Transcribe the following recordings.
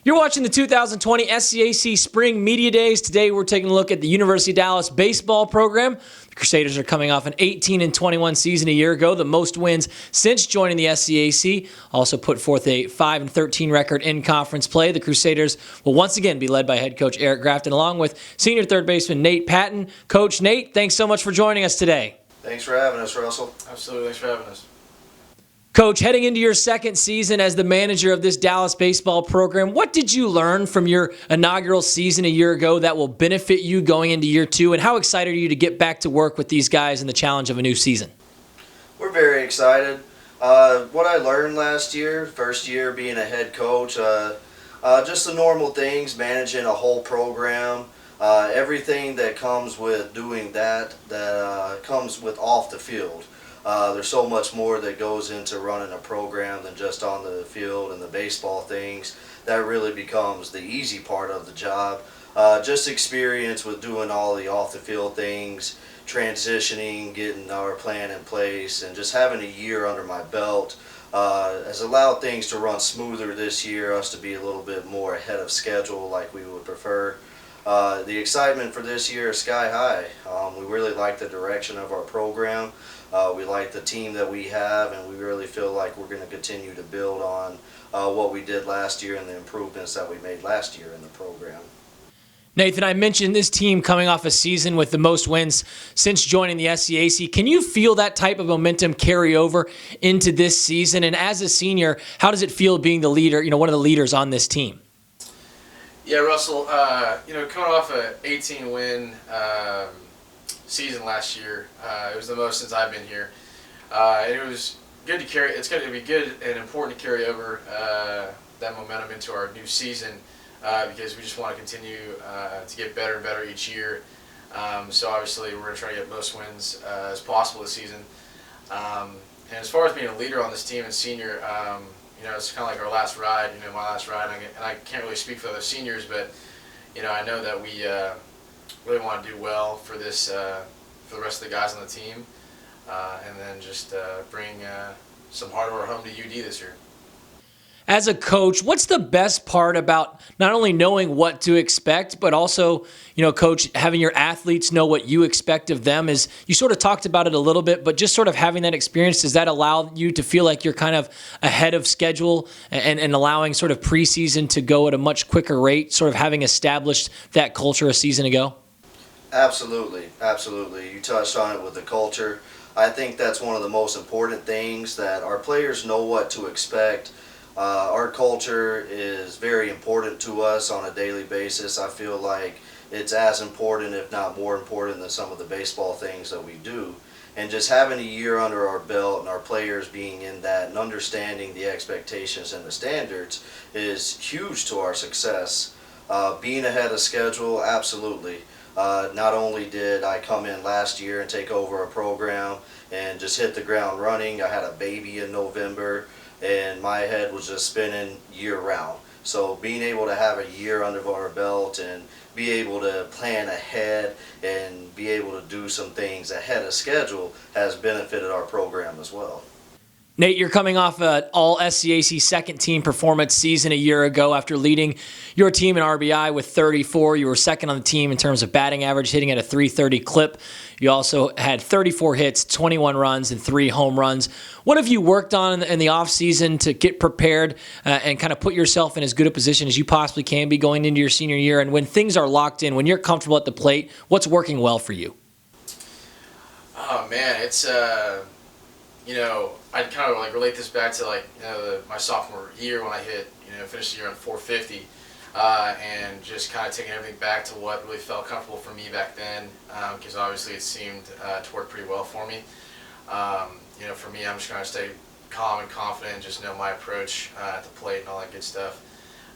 You're watching the 2020 SCAC Spring Media Days. Today we're taking a look at the University of Dallas baseball program. The Crusaders are coming off an 18-21 season a year ago, the most wins since joining the SCAC. Also put forth a 5-13 record in conference play. The Crusaders will once again be led by head coach Erik Grafton, along with senior third baseman Nathan Patton. Coach Nate, thanks so much for joining us today. Thanks for having us, Russell. Absolutely, thanks for having us. Coach, heading into your second season as the manager of this Dallas baseball program, what did you learn from your inaugural season a year ago that will benefit you going into year two, and how excited are you to get back to work with these guys and the challenge of a new season? We're very excited. What I learned last year, first year being a head coach, just the normal things, managing a whole program, everything that comes with doing that comes with off the field. There's so much more that goes into running a program than just on the field and the baseball things. That really becomes the easy part of the job. Just experience with doing all the off the field things, transitioning, getting our plan in place, and just having a year under my belt has allowed things to run smoother this year, us to be a little bit more ahead of schedule like we would prefer. The excitement for this year is sky high. We really like the direction of our program. We like the team that we have, and we really feel like we're going to continue to build on what we did last year and the improvements that we made last year in the program. Nathan, I mentioned this team coming off a season with the most wins since joining the SCAC. Can you feel that type of momentum carry over into this season? And as a senior, how does it feel being the leader, one of the leaders on this team? Yeah, Russell, coming off an 18-win season last year, it was the most since I've been here. And it was good to carry. It's going to be good and important to carry over that momentum into our new season because we just want to continue to get better and better each year. So obviously, we're going to try to get most wins as possible this season. And as far as being a leader on this team and senior, it's kind of like our last ride. My last ride, and I can't really speak for other seniors, but I know that we really want to do well for this, for the rest of the guys on the team, and then just bring some hardware home to UD this year. As a coach, what's the best part about not only knowing what to expect, but also, Coach, having your athletes know what you expect of them? Is you sort of talked about it a little bit, but just sort of having that experience, does that allow you to feel like you're kind of ahead of schedule and allowing sort of preseason to go at a much quicker rate, sort of having established that culture a season ago? Absolutely, absolutely. You touched on it with the culture. I think that's one of the most important things, that our players know what to expect. Our culture is very important to us on a daily basis. I feel like it's as important, if not more important, than some of the baseball things that we do. And just having a year under our belt and our players being in that and understanding the expectations and the standards is huge to our success. Being ahead of schedule, absolutely. Not only did I come in last year and take over a program and just hit the ground running, I had a baby in November, and my head was just spinning year-round. So being able to have a year under our belt and be able to plan ahead and be able to do some things ahead of schedule has benefited our program as well. Nate, you're coming off an all-SCAC second-team performance season a year ago after leading your team in RBI with 34. You were second on the team in terms of batting average, hitting at a .330 clip. You also had 34 hits, 21 runs, and 3 home runs. What have you worked on in the offseason to get prepared and kind of put yourself in as good a position as you possibly can be going into your senior year? And when things are locked in, when you're comfortable at the plate, what's working well for you? Oh, man, it's I'd kind of like relate this back to my sophomore year when I finished the year on 450, and just kind of taking everything back to what really felt comfortable for me back then, because obviously it seemed to work pretty well for me. For me, I'm just trying to stay calm and confident and just know my approach at the plate and all that good stuff.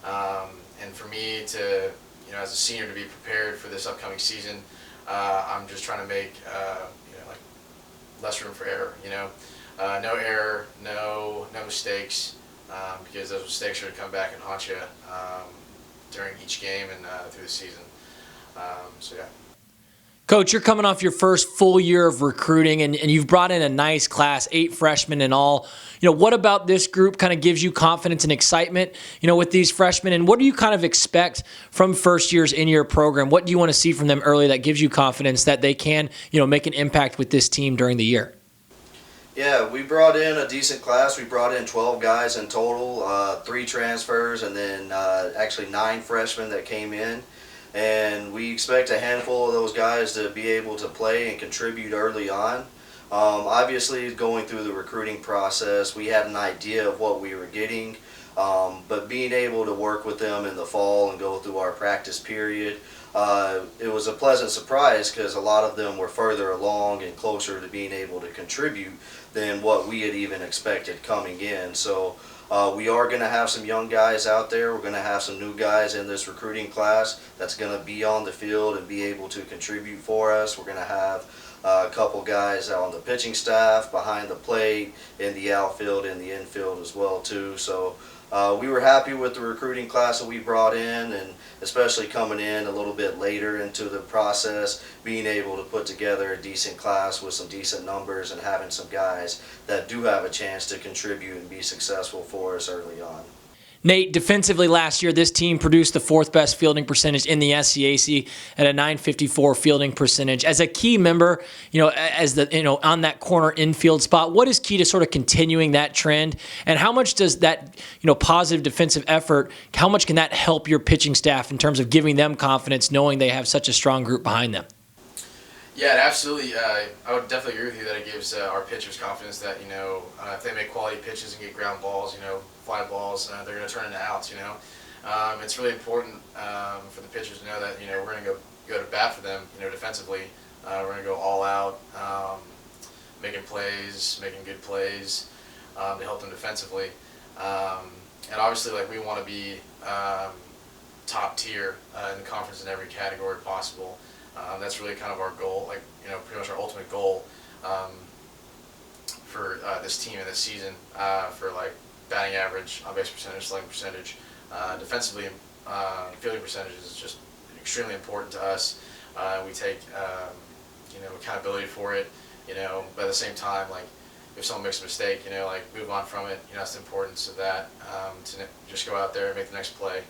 And for me to, as a senior, to be prepared for this upcoming season, I'm just trying to make less room for error. No error, no mistakes, because those mistakes are going to come back and haunt you during each game and through the season. So yeah. Coach, you're coming off your first full year of recruiting, and you've brought in a nice class, 8 freshmen in all. What about this group kind of gives you confidence and excitement, with these freshmen? And what do you kind of expect from first years in your program? What do you want to see from them early that gives you confidence that they can, make an impact with this team during the year? Yeah, we brought in a decent class. We brought in 12 guys in total, 3 transfers, and then actually 9 freshmen that came in. And we expect a handful of those guys to be able to play and contribute early on. Obviously, going through the recruiting process, we had an idea of what we were getting, but being able to work with them in the fall and go through our practice period, it was a pleasant surprise because a lot of them were further along and closer to being able to contribute than what we had even expected coming in. So we are going to have some young guys out there. We're going to have some new guys in this recruiting class that's going to be on the field and be able to contribute for us. We're going to have a couple guys on the pitching staff, behind the plate, in the outfield, in the infield as well too. So we were happy with the recruiting class that we brought in, and especially coming in a little bit later into the process, being able to put together a decent class with some decent numbers and having some guys that do have a chance to contribute and be successful for us early on. Nate, defensively last year, this team produced the 4th best fielding percentage in the SCAC at a .954 fielding percentage. As a key member, on that corner infield spot, what is key to sort of continuing that trend? And how much does that, positive defensive effort, how much can that help your pitching staff in terms of giving them confidence, knowing they have such a strong group behind them? Yeah, absolutely. I would definitely agree with you that it gives our pitchers confidence that, if they make quality pitches and get ground balls, fly balls, they're going to turn into outs, It's really important for the pitchers to know that, we're going to go to bat for them, defensively. We're going to go all out, making plays, making good plays to help them defensively. And obviously, we want to be top tier in the conference in every category possible. That's really kind of our goal, pretty much our ultimate goal for this team in this season, for batting average, on-base percentage, slugging percentage. Defensively, fielding percentage is just extremely important to us. We take accountability for it, but at the same time, if someone makes a mistake, move on from it. That's the importance of that, to just go out there and make the next play.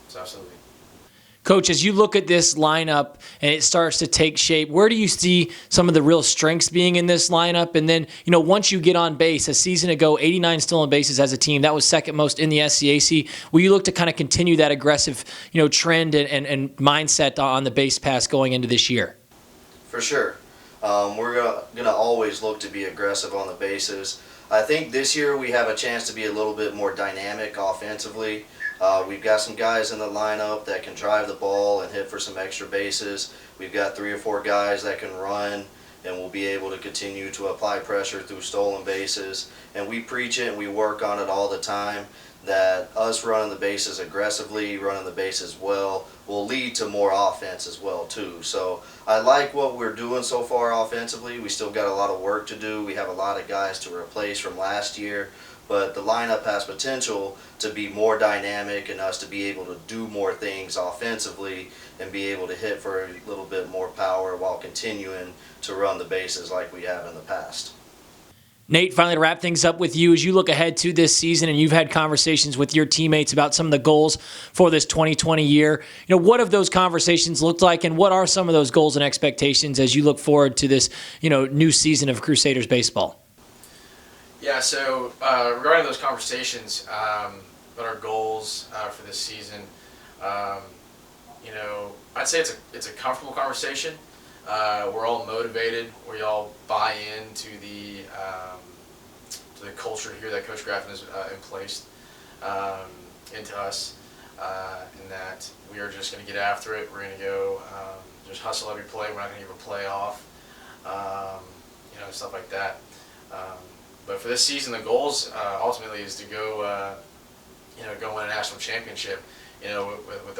So absolutely. Coach, as you look at this lineup and it starts to take shape, where do you see some of the real strengths being in this lineup? And then, once you get on base, a season ago, 89 stolen bases as a team, that was second most in the SCAC. Will you look to kind of continue that aggressive, trend and mindset on the base pass going into this year? For sure. We're going to always look to be aggressive on the bases. I think this year we have a chance to be a little bit more dynamic offensively. We've got some guys in the lineup that can drive the ball and hit for some extra bases. We've got 3 or 4 guys that can run and will be able to continue to apply pressure through stolen bases. And we preach it and we work on it all the time, that us running the bases aggressively, running the bases well, will lead to more offense as well too. So I like what we're doing so far offensively. We still got a lot of work to do. We have a lot of guys to replace from last year, but the lineup has potential to be more dynamic and us to be able to do more things offensively and be able to hit for a little bit more power while continuing to run the bases like we have in the past. Nate, finally to wrap things up with you, as you look ahead to this season and you've had conversations with your teammates about some of the goals for this 2020 year, what have those conversations looked like, and what are some of those goals and expectations as you look forward to this, new season of Crusaders baseball? Yeah, so regarding those conversations, what our goals for this season, I'd say it's a comfortable conversation. We're all motivated. We all buy into the culture here that Coach Grafton has placed into us, and that we are just going to get after it. We're going to go just hustle every play. We're not going to give a play off, stuff like that. But for this season, the goals ultimately is to go, go win a national championship. With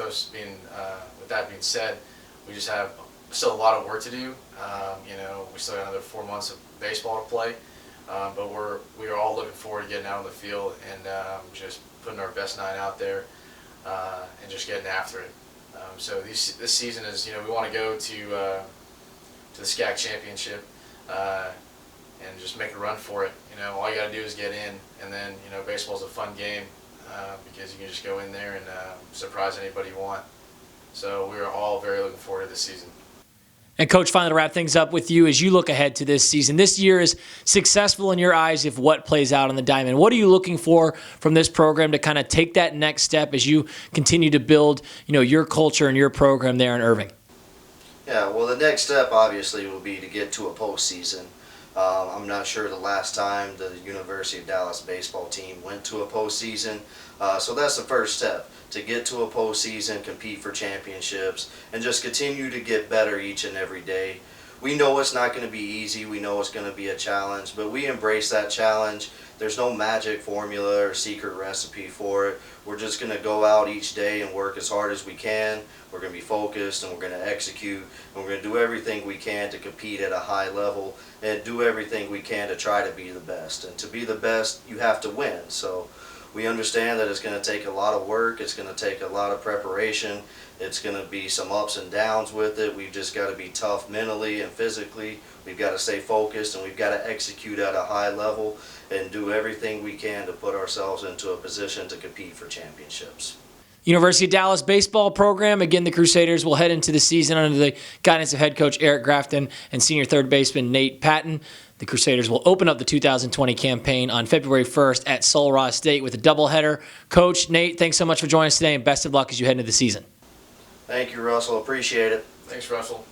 that being said, we just have still a lot of work to do. We still got another 4 months of baseball to play, but we are all looking forward to getting out on the field and just putting our best 9 out there and just getting after it. So this season is, we want to go to the SCAC championship and just make a run for it. All you got to do is get in, and then baseball's a fun game because you can just go in there and surprise anybody you want. So we're all very looking forward to this season. And Coach, finally to wrap things up with you, as you look ahead to this season, this year is successful in your eyes if what plays out on the diamond. What are you looking for from this program to kind of take that next step as you continue to build, your culture and your program there in Irving? Yeah, well, the next step obviously will be to get to a postseason. I'm not sure the last time the University of Dallas baseball team went to a postseason, so that's the first step, to get to a postseason, compete for championships, and just continue to get better each and every day. We know it's not going to be easy, we know it's going to be a challenge, but we embrace that challenge. There's no magic formula or secret recipe for it. We're just going to go out each day and work as hard as we can. We're going to be focused, and we're going to execute, and we're going to do everything we can to compete at a high level and do everything we can to try to be the best. And to be the best, you have to win. So we understand that it's going to take a lot of work, it's going to take a lot of preparation, it's going to be some ups and downs with it. We've just got to be tough mentally and physically. We've got to stay focused, and we've got to execute at a high level and do everything we can to put ourselves into a position to compete for championships. University of Dallas baseball program. Again, the Crusaders will head into the season under the guidance of head coach Erik Grafton and senior third baseman Nathan Patton. The Crusaders will open up the 2020 campaign on February 1st at Sul Ross State with a doubleheader. Coach, Nate, thanks so much for joining us today, and best of luck as you head into the season. Thank you, Russell. Appreciate it. Thanks, Russell.